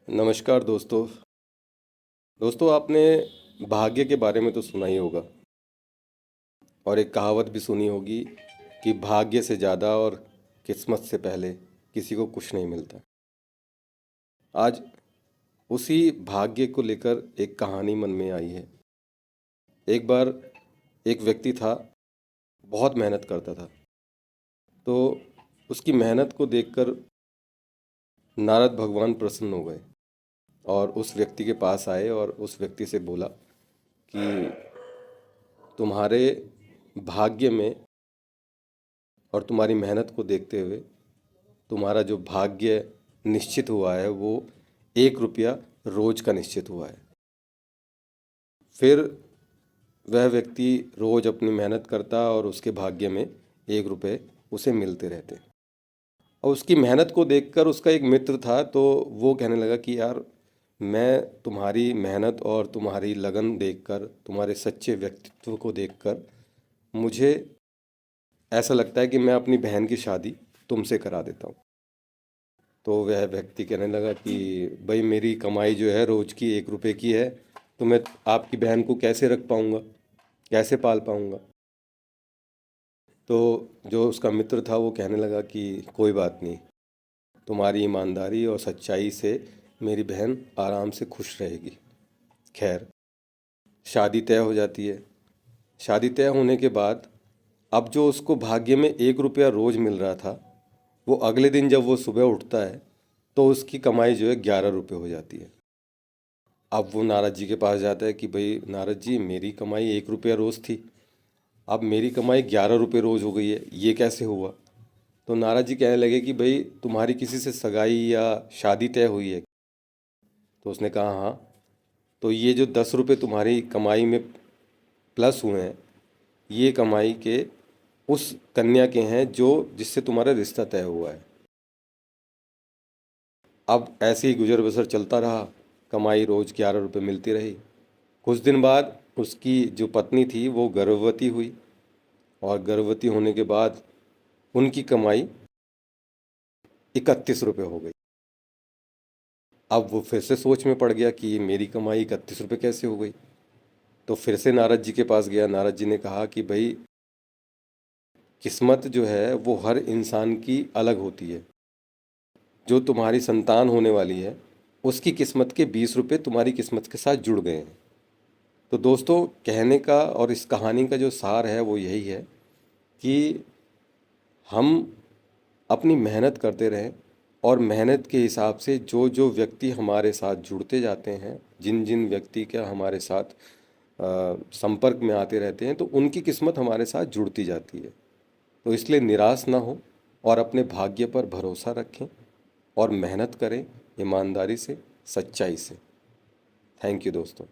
नमस्कार दोस्तों। आपने भाग्य के बारे में तो सुना ही होगा और एक कहावत भी सुनी होगी कि भाग्य से ज़्यादा और किस्मत से पहले किसी को कुछ नहीं मिलता। आज उसी भाग्य को लेकर एक कहानी मन में आई है। एक बार एक व्यक्ति था, बहुत मेहनत करता था। तो उसकी मेहनत को देखकर नारद भगवान प्रसन्न हो गए और उस व्यक्ति के पास आए और उस व्यक्ति से बोला कि तुम्हारे भाग्य में और तुम्हारी मेहनत को देखते हुए तुम्हारा जो भाग्य निश्चित हुआ है वो 1 रुपया रोज का निश्चित हुआ है। फिर वह व्यक्ति रोज अपनी मेहनत करता और उसके भाग्य में 1 रुपये उसे मिलते रहते। और उसकी मेहनत को देखकर उसका एक मित्र था, तो वो कहने लगा कि यार, मैं तुम्हारी मेहनत और तुम्हारी लगन देखकर, तुम्हारे सच्चे व्यक्तित्व को देखकर मुझे ऐसा लगता है कि मैं अपनी बहन की शादी तुमसे करा देता हूँ। तो वह व्यक्ति कहने लगा कि भाई, मेरी कमाई जो है रोज की 1 रुपये की है, तो मैं आपकी बहन को कैसे रख पाऊँगा, कैसे पाल पाऊँगा। तो जो उसका मित्र था वो कहने लगा कि कोई बात नहीं, तुम्हारी ईमानदारी और सच्चाई से मेरी बहन आराम से खुश रहेगी। खैर, शादी तय हो जाती है। शादी तय होने के बाद अब जो उसको भाग्य में 1 रुपया रोज मिल रहा था, वो अगले दिन जब वो सुबह उठता है तो उसकी कमाई जो है 11 रुपये हो जाती है। अब वो नारद जी के पास जाता है कि भाई नारद जी, मेरी कमाई 1 रुपया रोज थी, अब मेरी कमाई 11 रुपये रोज हो गई है, ये कैसे हुआ। तो नारद जी कहने लगे कि भाई, तुम्हारी किसी से सगाई या शादी तय हुई है। तो उसने कहा हाँ। तो ये जो 10 रुपये तुम्हारी कमाई में प्लस हुए हैं, ये कमाई के उस कन्या के हैं जो जिससे तुम्हारा रिश्ता तय हुआ है। अब ऐसे ही गुजर बसर चलता रहा, कमाई रोज 11 रुपये मिलती रही। कुछ दिन बाद उसकी जो पत्नी थी वो गर्भवती हुई और गर्भवती होने के बाद उनकी कमाई 31 रुपये हो गई। अब वो फिर से सोच में पड़ गया कि ये मेरी कमाई 31 रुपये कैसे हो गई। तो फिर से नारद जी के पास गया। नारद जी ने कहा कि भाई, किस्मत जो है वो हर इंसान की अलग होती है। जो तुम्हारी संतान होने वाली है, उसकी किस्मत के 20 रुपये तुम्हारी किस्मत के साथ जुड़ गए हैं। तो दोस्तों, कहने का और इस कहानी का जो सार है वो यही है कि हम अपनी मेहनत करते रहें और मेहनत के हिसाब से जो जो व्यक्ति हमारे साथ जुड़ते जाते हैं, जिन जिन व्यक्ति का हमारे साथ संपर्क में आते रहते हैं, तो उनकी किस्मत हमारे साथ जुड़ती जाती है। तो इसलिए निराश ना हो और अपने भाग्य पर भरोसा रखें और मेहनत करें ईमानदारी से, सच्चाई से। थैंक यू दोस्तों।